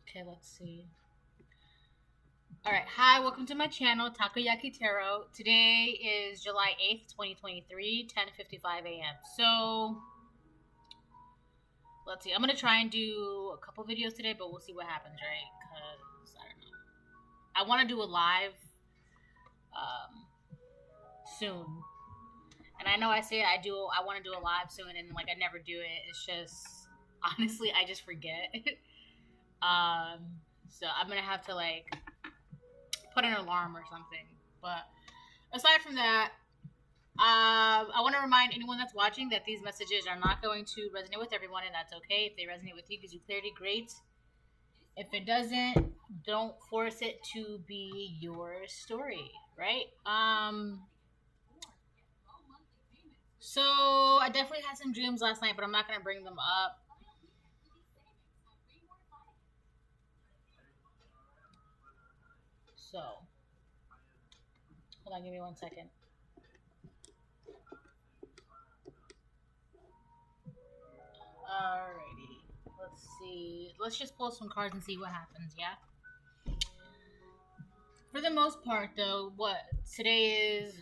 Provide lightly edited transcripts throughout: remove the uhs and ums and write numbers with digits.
Okay, let's see. Alright, hi, welcome to my channel, Takoyaki Tarot. Today is July 8th, 2023, 10:55 a.m. So, let's see. I'm going to try and do a couple videos today, but we'll see what happens, right? Because, I don't know. I want to do a live soon. And I know I say I want to do a live soon, and like I never do it. It's just, honestly, I just forget. So I'm going to have to like put an alarm or something. But aside from that, I want to remind anyone that's watching that these messages are not going to resonate with everyone, and that's okay. If they resonate with you, gives you clarity, great. If it doesn't, don't force it to be your story, right? So I definitely had some dreams last night, but I'm not going to bring them up. So, hold on, give me 1 second. Alrighty, let's see. Let's just pull some cards and see what happens, yeah? For the most part, though, what is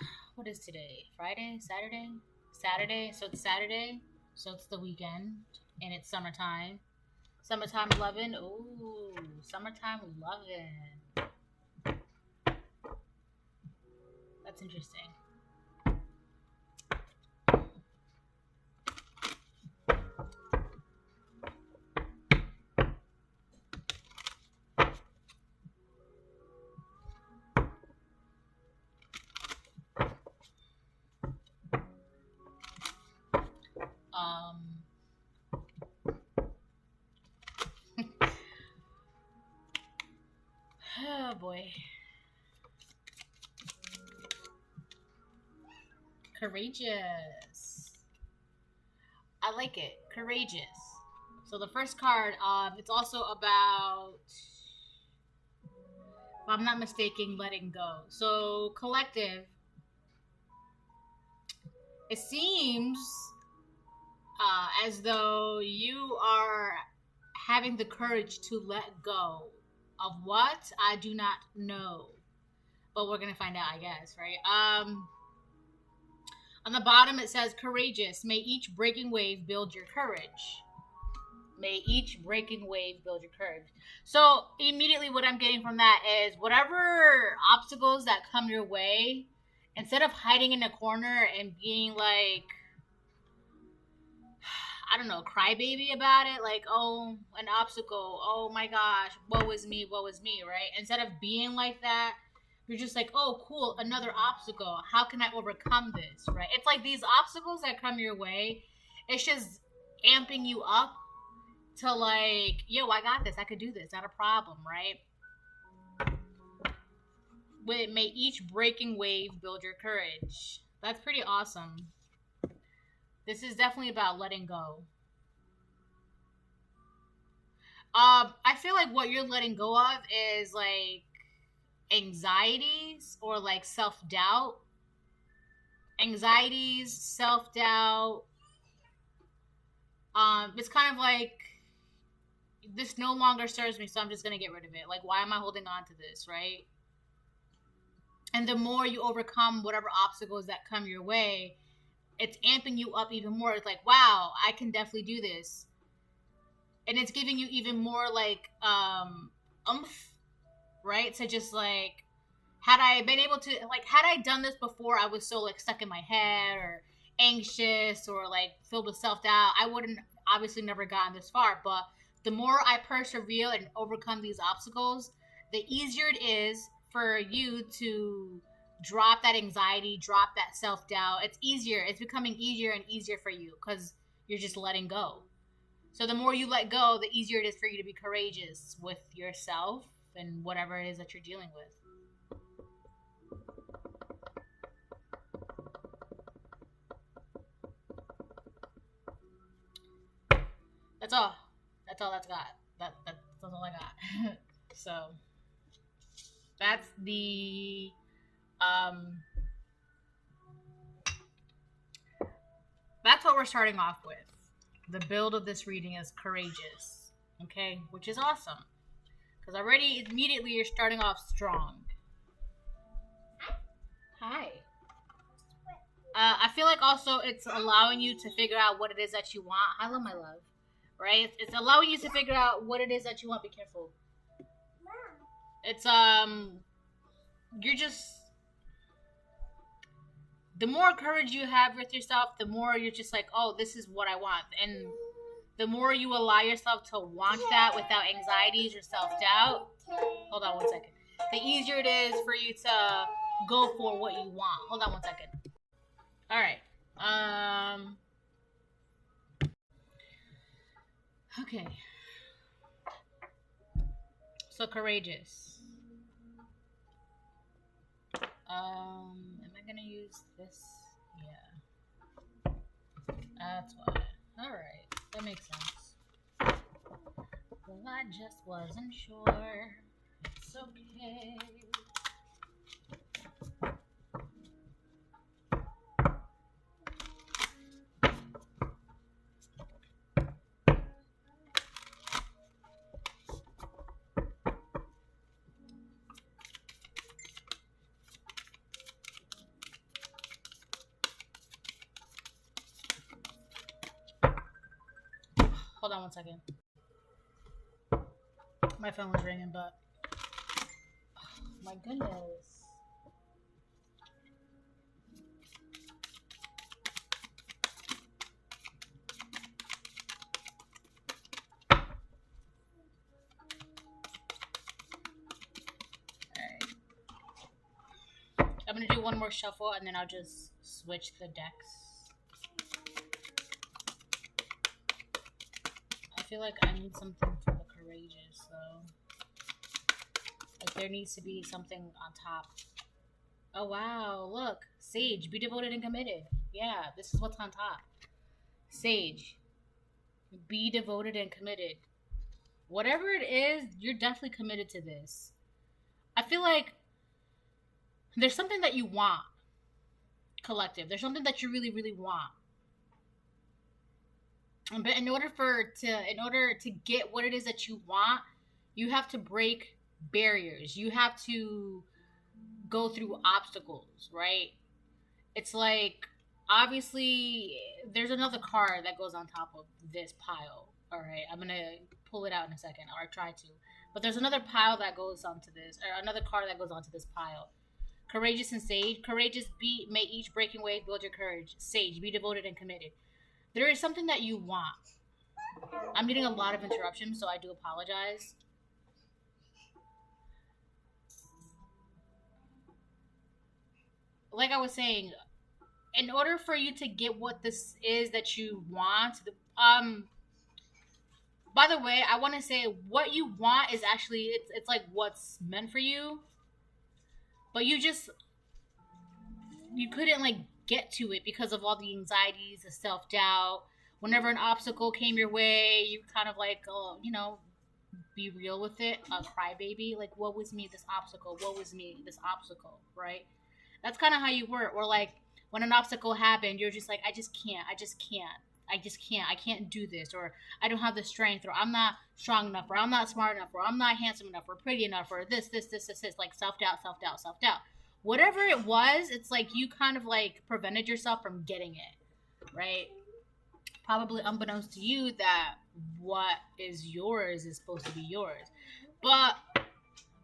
today? Friday? Saturday? Saturday, so it's Saturday, so it's the weekend, and it's summertime. Summertime loving, ooh, summertime loving. That's interesting. Oh boy. Courageous. I like it. Courageous. So the first card, it's also about, if I'm not mistaken, letting go. So collective. It seems as though you are having the courage to let go of what I do not know, but we're gonna find out, I guess, right? On the bottom it says courageous. May each breaking wave build your courage. May each breaking wave build your courage. So immediately what I'm getting from that is whatever obstacles that come your way, instead of hiding in a corner and being like, I don't know, crybaby about it, like, oh, an obstacle, oh my gosh, woe is me, right? Instead of being like that, you're just like, oh, cool, another obstacle. How can I overcome this, right? It's like these obstacles that come your way, it's just amping you up to like, yo, I got this, I could do this, not a problem, right? May each breaking wave build your courage. That's pretty awesome. This is definitely about letting go. I feel like what you're letting go of is like anxieties or like self-doubt. Anxieties, self-doubt. It's kind of like, this no longer serves me, so I'm just gonna get rid of it. Like, why am I holding on to this, right? And the more you overcome whatever obstacles that come your way, it's amping you up even more. It's like, wow, I can definitely do this. And it's giving you even more like oomph, right? To just like, had I been able to, like, had I done this before I was so like stuck in my head or anxious or like filled with self-doubt, I wouldn't obviously never gotten this far. But the more I persevere and overcome these obstacles, the easier it is for you to drop that anxiety, drop that self-doubt. It's easier. It's becoming easier and easier for you because you're just letting go. So the more you let go, the easier it is for you to be courageous with yourself and whatever it is that you're dealing with. That's all. That's all that's got. That's all I got. So that's the that's what we're starting off with. The build of this reading is courageous, okay, which is awesome. Because already, immediately, you're starting off strong. Hi. I feel like also it's allowing you to figure out what it is that you want. Hello, my love. Right? It's allowing you to figure out what it is that you want. Be careful. It's, you're just... The more courage you have with yourself, the more you're just like, oh, this is what I want. And the more you allow yourself to want that without anxieties or self-doubt, hold on one second, the easier it is for you to go for what you want. Hold on one second. All right. Okay. So courageous. Am I gonna use this? Yeah. That's why. All right. That makes sense. Well, I just wasn't sure. It's okay. Hold on one second. My phone was ringing, but oh, my goodness. Alright. I'm gonna do one more shuffle and then I'll just switch the decks. I feel like I need something for the courageous, though. Like, there needs to be something on top. Oh, wow. Look. Sage. Be devoted and committed. Yeah, this is what's on top. Sage. Be devoted and committed. Whatever it is, you're definitely committed to this. I feel like there's something that you want. Collective. There's something that you really, really want. But in order to get what it is that you want, you have to break barriers. You have to go through obstacles, right? It's like, obviously, there's another card that goes on top of this pile. All right, I'm gonna pull it out in a second, or I try to. But there's another pile that goes onto this, or another card that goes onto this pile. Courageous and sage. Courageous, may each breaking wave build your courage. Sage, be devoted and committed. There is something that you want. I'm getting a lot of interruptions, so I do apologize. Like I was saying, in order for you to get what this is that you want, by the way, I want to say what you want is actually, it's like what's meant for you. But you couldn't like get to it because of all the anxieties, the self-doubt. Whenever an obstacle came your way, you kind of like, oh, you know, be real with it. A crybaby, like, what was me, this obstacle? What was me, this obstacle, right? That's kind of how you were. Or like, when an obstacle happened, you're just like, I can't do this, or I don't have the strength, or I'm not strong enough, or I'm not smart enough, or I'm not handsome enough, or pretty enough, or this, like self-doubt. Whatever it was, it's like you kind of like prevented yourself from getting it, right? Probably unbeknownst to you that what is yours is supposed to be yours. But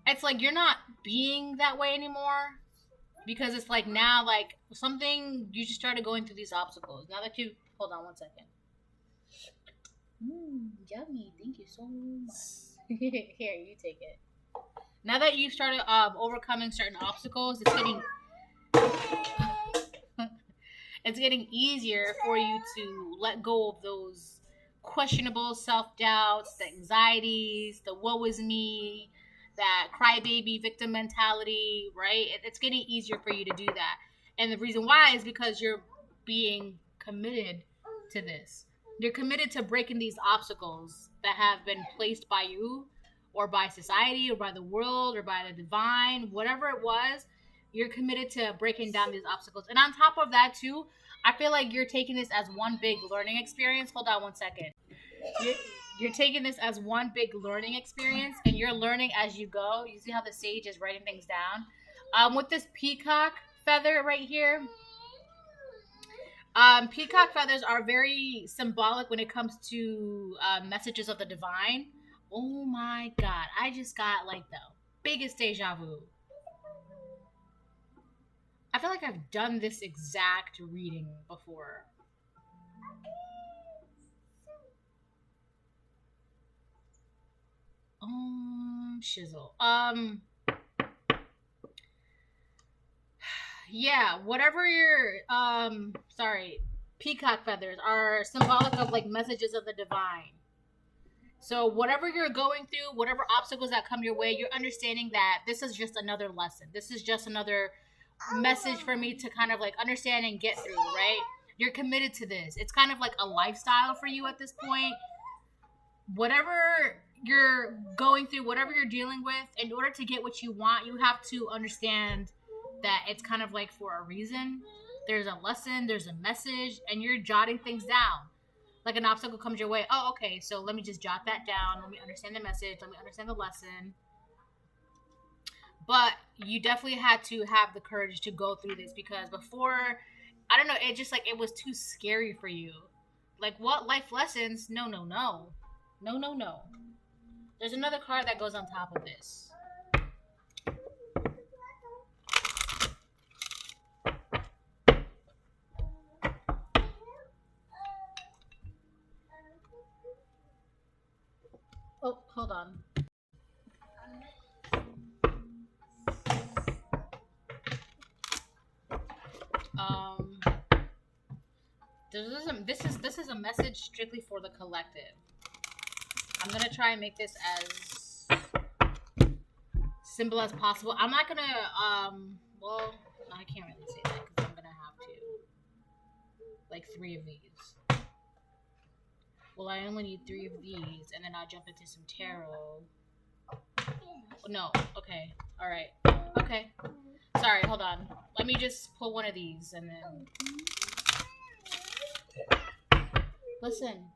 it's like you're not being that way anymore, because it's like now, like something, you just started going through these obstacles. Now that you, hold on one second. Yummy. Thank you so much. Here, you take it. Now that you started overcoming certain obstacles, it's getting easier for you to let go of those questionable self-doubts, the anxieties, the woe is me, that crybaby victim mentality, right? It's getting easier for you to do that. And the reason why is because you're being committed to this. You're committed to breaking these obstacles that have been placed by you, or by society, or by the world, or by the divine, whatever it was. You're committed to breaking down these obstacles. And on top of that too, I feel like you're taking this as one big learning experience. Hold on one second. You're taking this as one big learning experience, and you're learning as you go. You see how the sage is writing things down? With this peacock feather right here, peacock feathers are very symbolic when it comes to messages of the divine. Oh my God. I just got like the biggest deja vu. I feel like I've done this exact reading before. Shizzle. Yeah, whatever your peacock feathers are symbolic of like messages of the divine. So whatever you're going through, whatever obstacles that come your way, you're understanding that this is just another lesson. This is just another message for me to kind of like understand and get through, right? You're committed to this. It's kind of like a lifestyle for you at this point. Whatever you're going through, whatever you're dealing with, in order to get what you want, you have to understand that it's kind of like for a reason. There's a lesson, there's a message, and you're jotting things down. Like an obstacle comes your way. Oh, okay, so let me just jot that down. Let me understand the message. Let me understand the lesson. But you definitely had to have the courage to go through this, because before, I don't know, it just like it was too scary for you. Like, what life lessons? No. There's another card that goes on top of this. Oh, hold on. This is a message strictly for the collective. I'm gonna try and make this as simple as possible. I'm not gonna well, I can't really say that because I'm gonna have to like 3 of these. Well, I only need 3 of these, and then I'll jump into some tarot. No, okay, all right, okay. Sorry, hold on. Let me just pull one of these and then listen.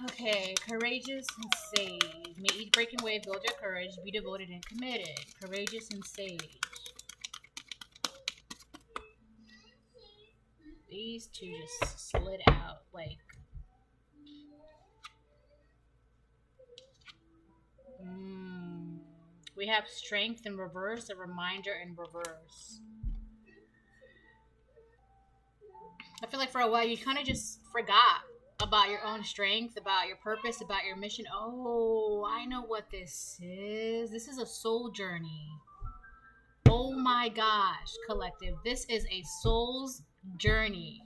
Okay, courageous and sage. May each breaking wave build your courage. Be devoted and committed. Courageous and sage. These two just slid out like. We have strength in reverse, a reminder in reverse. I feel like for a while you kind of just forgot about your own strength, about your purpose, about your mission. Oh, I know what this is. This is a soul journey. Oh my gosh, collective. This is a soul's journey.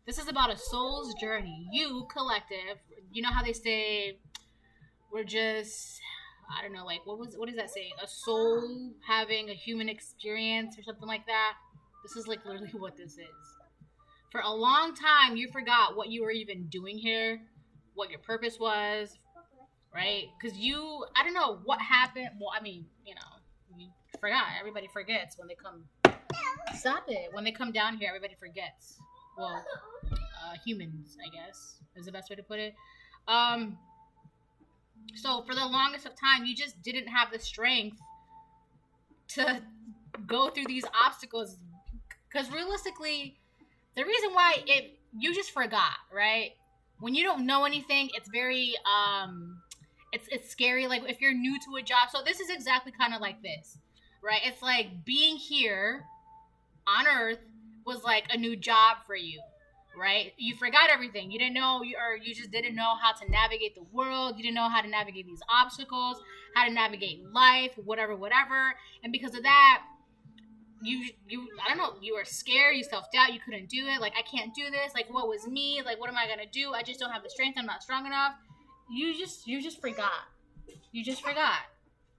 This is about a soul's journey. You, collective, you know how they say we're just, I don't know, like what does that say? A soul having a human experience or something like that. This is like literally what this is. For a long time, you forgot what you were even doing here, what your purpose was, right? Because I don't know what happened. Well, I mean, you forgot. Everybody forgets when they come. Stop it. When they come down here, everybody forgets. Well, humans, I guess, is the best way to put it. So for the longest of time, you just didn't have the strength to go through these obstacles. Because realistically, the reason why you just forgot, right? When you don't know anything, it's very it's scary. Like if you're new to a job, so this is exactly kind of like this, right? It's like being here on Earth was like a new job for you, right? You forgot everything. You didn't know, you just didn't know how to navigate the world. You didn't know how to navigate these obstacles, how to navigate life, whatever. And because of that, you I don't know, you were scared, you self-doubt, you couldn't do it, like I can't do this, like what was me, like what am I gonna do, I just don't have the strength, I'm not strong enough. You just forgot.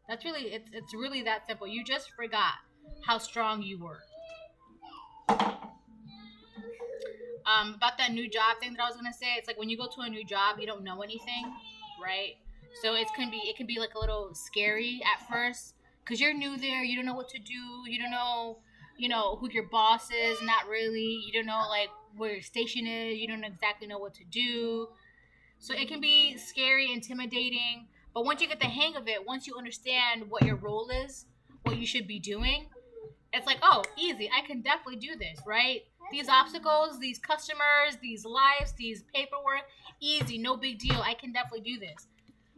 That's really, it's really that simple. You just forgot how strong you were. About that new job thing that I was gonna say, it's like when you go to a new job, you don't know anything, right? So it can be like a little scary at first, because you're new there. You don't know what to do. You don't know, who your boss is. Not really. You don't know like where your station is. You don't exactly know what to do. So it can be scary, intimidating. But once you get the hang of it, once you understand what your role is, what you should be doing, it's like, oh, easy. I can definitely do this, right? These obstacles, these customers, these lives, these paperwork, easy, no big deal. I can definitely do this,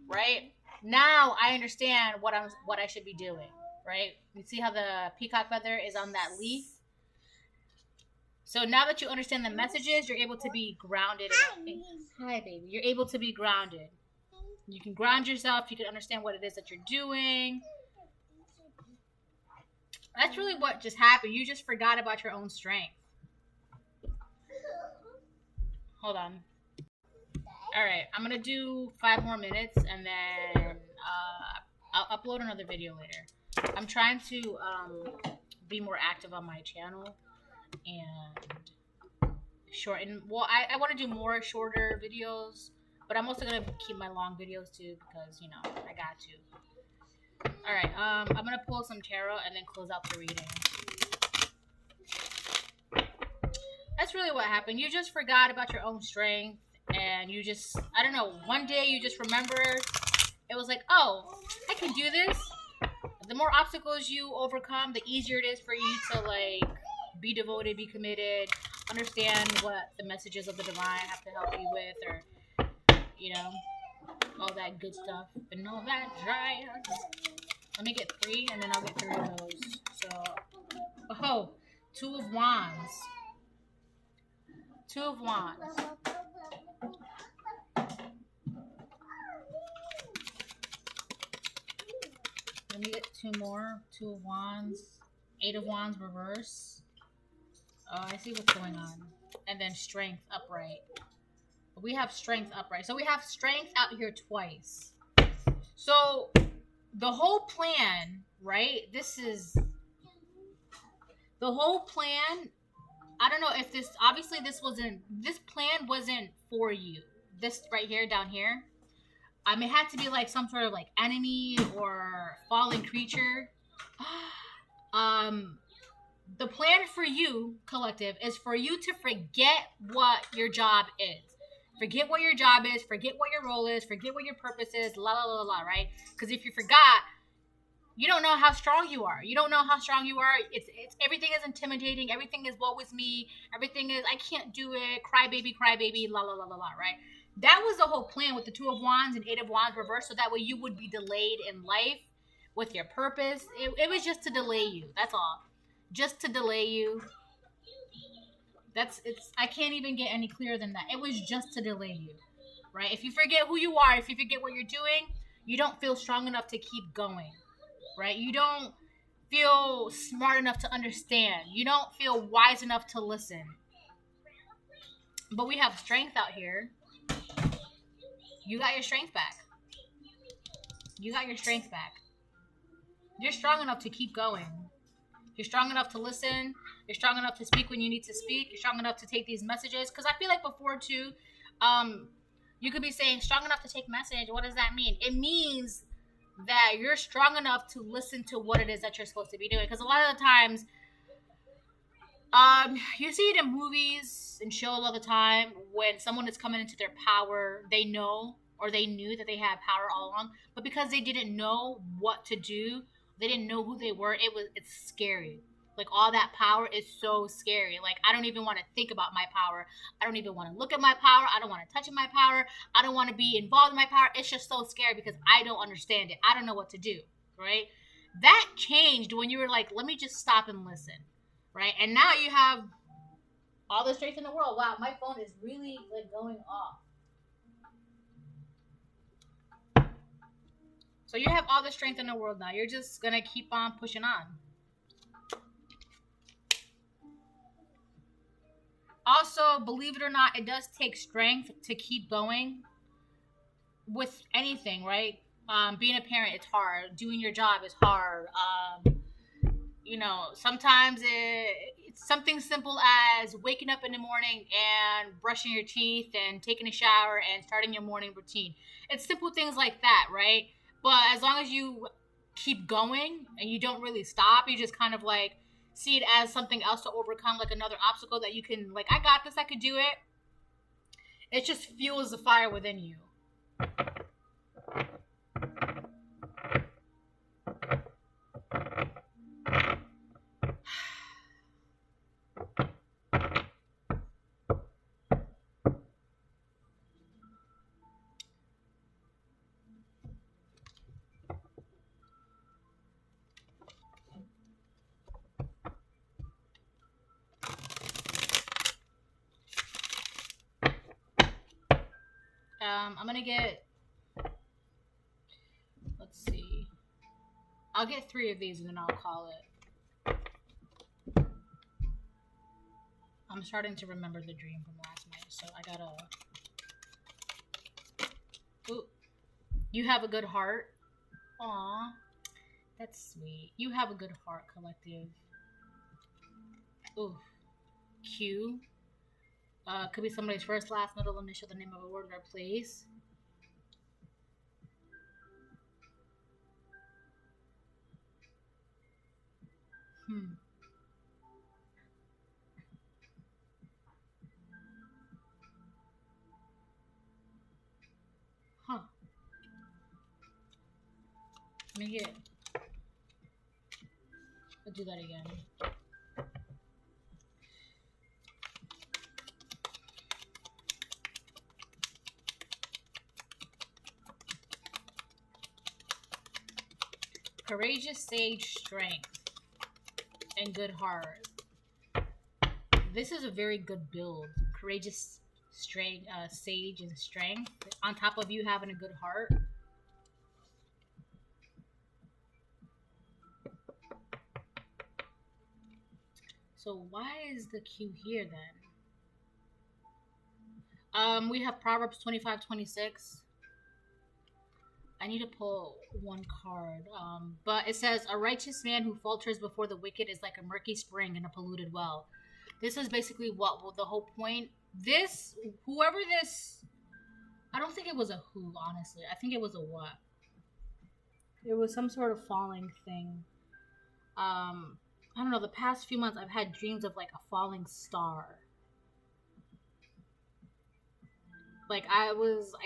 right? Now I understand what I should be doing, right? You see how the peacock feather is on that leaf? So now that you understand the messages, you're able to be grounded. Hi, baby. You're able to be grounded. You can ground yourself. You can understand what it is that you're doing. That's really what just happened. You just forgot about your own strength. Hold on. All right. I'm going to do 5 more minutes and then I'll upload another video later. I'm trying to be more active on my channel and shorten. Well, I want to do more shorter videos, but I'm also going to keep my long videos too because, I got to. All right, I'm going to pull some tarot and then close out the reading. That's really what happened. You just forgot about your own strength and you just, I don't know, one day you just remembered. It was like, oh, I can do this. The more obstacles you overcome, the easier it is for you to like be devoted, be committed, understand what the messages of the divine have to help you with, or all that good stuff and all that jazz. Let me get 3 and then I'll get 3 of those. So, 2 of Wands. 2 of Wands. Let me get 2 more. 2 of Wands. 8 of Wands reverse. Oh, I see what's going on. And then Strength upright. We have Strength upright. So we have Strength out here twice. So the whole plan, right? This whole plan. I don't know if this plan wasn't for you. This right here, down here. It had to be like some sort of like enemy or fallen creature. The plan for you, collective, is for you to forget what your job is. Forget what your job is. Forget what your role is. Forget what your purpose is. La la la la. Right? Because if you forgot, you don't know how strong you are. You don't know how strong you are. It's everything is intimidating. Everything is woe is me. Everything is I can't do it. Cry baby, la la la la la. Right? That was the whole plan with the 2 of Wands and 8 of Wands reversed, so that way you would be delayed in life with your purpose. It was just to delay you. That's all. Just to delay you. I can't even get any clearer than that. It was just to delay you, right? If you forget who you are, if you forget what you're doing, you don't feel strong enough to keep going, right? You don't feel smart enough to understand. You don't feel wise enough to listen. But we have Strength out here. You got your strength back. You got your strength back. You're strong enough to keep going. You're strong enough to listen. You're strong enough to speak when you need to speak. You're strong enough to take these messages. Because I feel like before too, you could be saying strong enough to take message. What does that mean? It means that you're strong enough to listen to what it is that you're supposed to be doing. Because a lot of the times, you see it in movies and shows all the time when someone is coming into their power, they know or they knew that they had power all along. But because they didn't know what to do, they didn't know who they were, it's scary. Like, all that power is so scary. Like, I don't even want to think about my power. I don't even want to look at my power. I don't want to touch my power. I don't want to be involved in my power. It's just so scary because I don't understand it. I don't know what to do, right? That changed when you were like, let me just stop and listen, right? And now you have all the strength in the world. Wow, my phone is really, like, going off. So you have all the strength in the world now. You're just going to keep on pushing on. Also, believe it or not, it does take strength to keep going with anything, right? Being a parent, it's hard. Doing your job is hard. Sometimes it's something simple as waking up in the morning and brushing your teeth and taking a shower and starting your morning routine. It's simple things like that, right? But as long as you keep going and you don't really stop. You just kind of like see it as something else to overcome, like another obstacle that you can, like, I got this, I could do it. It just fuels the fire within you. I'm gonna get, let's see, I'll get 3 of these and then I'll call it. I'm starting to remember the dream from last night, so I gotta. Ooh. You have a good heart. Aw, that's sweet. You have a good heart, collective. Ooh. Q. Could be somebody's first, last, middle initial, the name of a word or place. Huh. Let me get. I'll do that again. Courageous, sage, strength, and good heart. This is a very good build. Courageous, strength, sage, and strength. On top of you having a good heart. So why is the Q here then? We have Proverbs 25:26. I need to pull one card. But it says, a righteous man who falters before the wicked is like a murky spring in a polluted well. This is basically what the whole point. This, whoever this, I don't think it was a who, honestly. I think it was a what. It was some sort of falling thing. I don't know, the past few months I've had dreams of like a falling star. Like I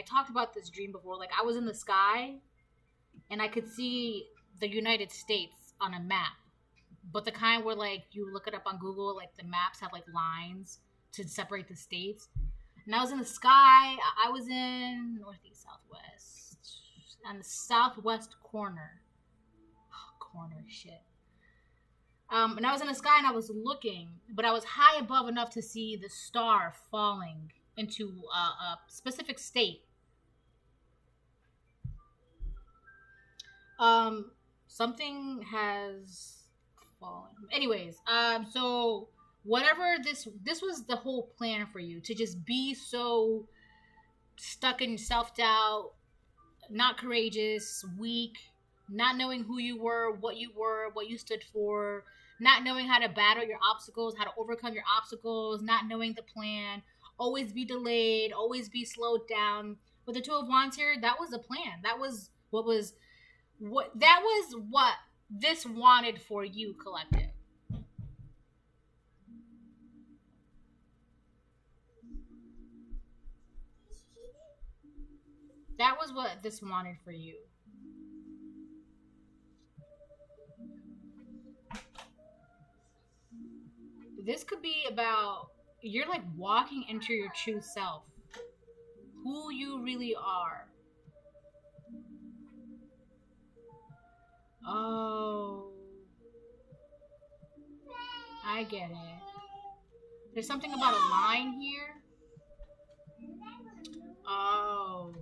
talked about this dream before. Like I was in the sky and I could see the United States on a map. But the kind where like you look it up on Google, like the maps have like lines to separate the states. And I was in the sky. I was in northeast, southwest, on the southwest corner. Corner shit. And I was in the sky and I was looking, but I was high above enough to see the star falling into a specific state. Something has fallen. Anyways, so whatever this was the whole plan for you, to just be so stuck in self-doubt, not courageous, weak, not knowing who you were, what you stood for, not knowing how to battle your obstacles, how to overcome your obstacles, not knowing the plan, always be delayed, always be slowed down. With the Two of Wands here, that was the plan. That was what this wanted for you, collective. That was what this wanted for you. This could be about, you're like walking into your true self, who you really are. Oh, I get it. There's something about a line here. Oh,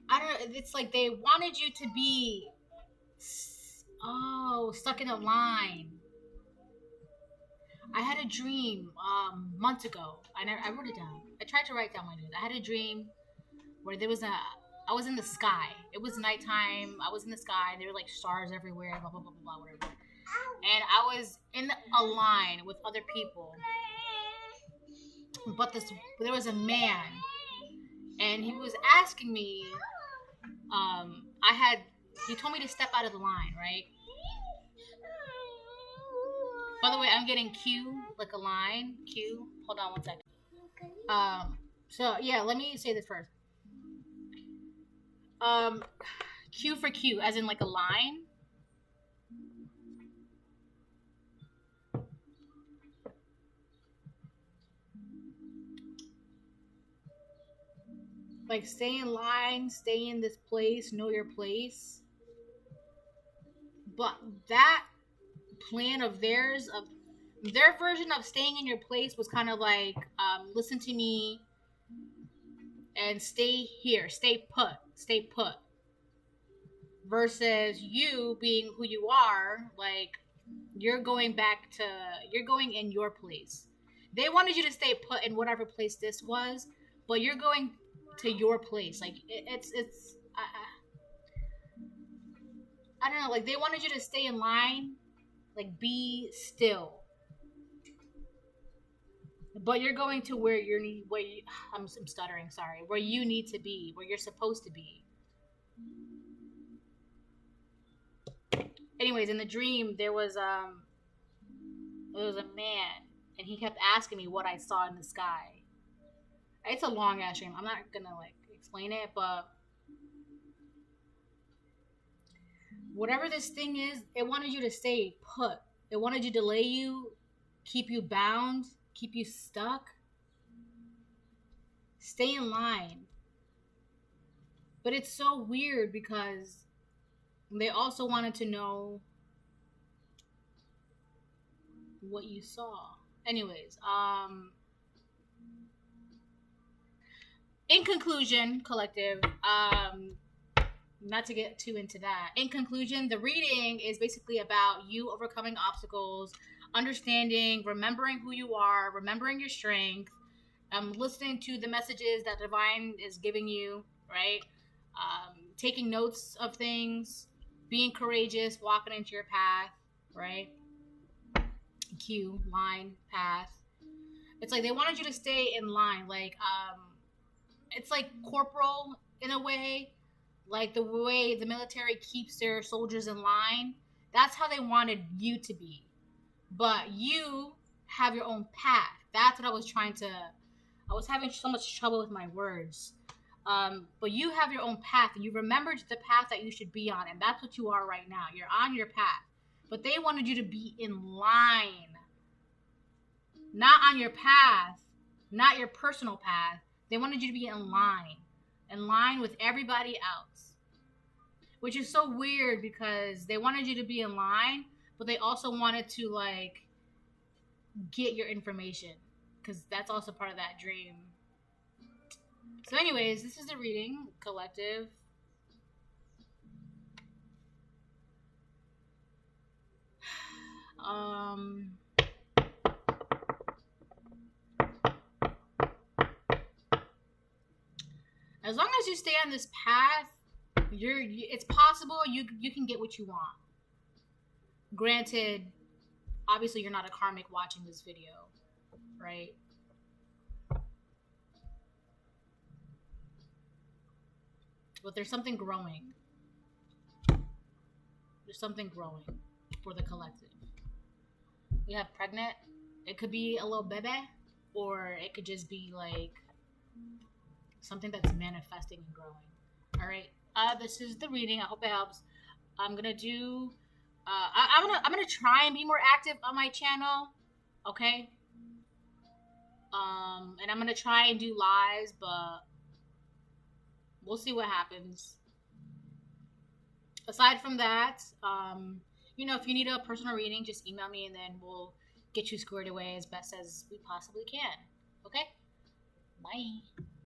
I don't. It's like they wanted you to be, stuck in a line. I had a dream months ago. I wrote it down. I tried to write down my dreams. I had a dream where I was in the sky. It was nighttime. I was in the sky. There were like stars everywhere, blah, blah, blah, blah, blah, whatever. And I was in a line with other people. But there was a man. And he was asking me, I had He told me to step out of the line, right? By the way, I'm getting Q, like a line. Q. Hold on one second. So yeah, let me say this first. Q for Q, as in like a line. Like stay in line, stay in this place, know your place. But that plan of theirs, of their version of staying in your place, was kind of like, listen to me and stay here, stay put. Versus you being who you are, like you're going in your place. They wanted you to stay put in whatever place this was, but you're going to your place. Like it's I don't know, like they wanted you to stay in line, like be still. But you're going to where I'm stuttering, sorry. Where you need to be, where you're supposed to be. Anyways, in the dream there was a man, and he kept asking me what I saw in the sky. It's a long ass dream. I'm not gonna like explain it, but whatever this thing is, it wanted you to stay put. It wanted to delay you, keep you bound, keep you stuck. Stay in line. But it's so weird because they also wanted to know what you saw. Anyways, in conclusion, collective, not to get too into that. In conclusion, the reading is basically about you overcoming obstacles, understanding, remembering who you are, remembering your strength, listening to the messages that divine is giving you, right? Taking notes of things, being courageous, walking into your path, right? Q, line, path. It's like they wanted you to stay in line. Like, it's like corporal in a way. Like the way the military keeps their soldiers in line. That's how they wanted you to be. But you have your own path. That's what I was having so much trouble with my words. But you have your own path, and you remembered the path that you should be on, and that's what you are right now. You're on your path. But they wanted you to be in line. Not on your path, not your personal path. They wanted you to be in line with everybody else. Which is so weird because they wanted you to be in line, but they also wanted to like get your information, because that's also part of that dream. So anyways, this is the reading, collective. As long as you stay on this path, it's possible you can get what you want. Granted, obviously you're not a karmic watching this video, right? But there's something growing. There's something growing for the collective. You have pregnant. It could be a little baby, or it could just be like something that's manifesting and growing. All right. This is the reading. I hope it helps. I'm gonna do. I'm gonna try and be more active on my channel. Okay. And I'm gonna try and do lives, but we'll see what happens. Aside from that, if you need a personal reading, just email me and then we'll get you squared away as best as we possibly can. Okay? Bye.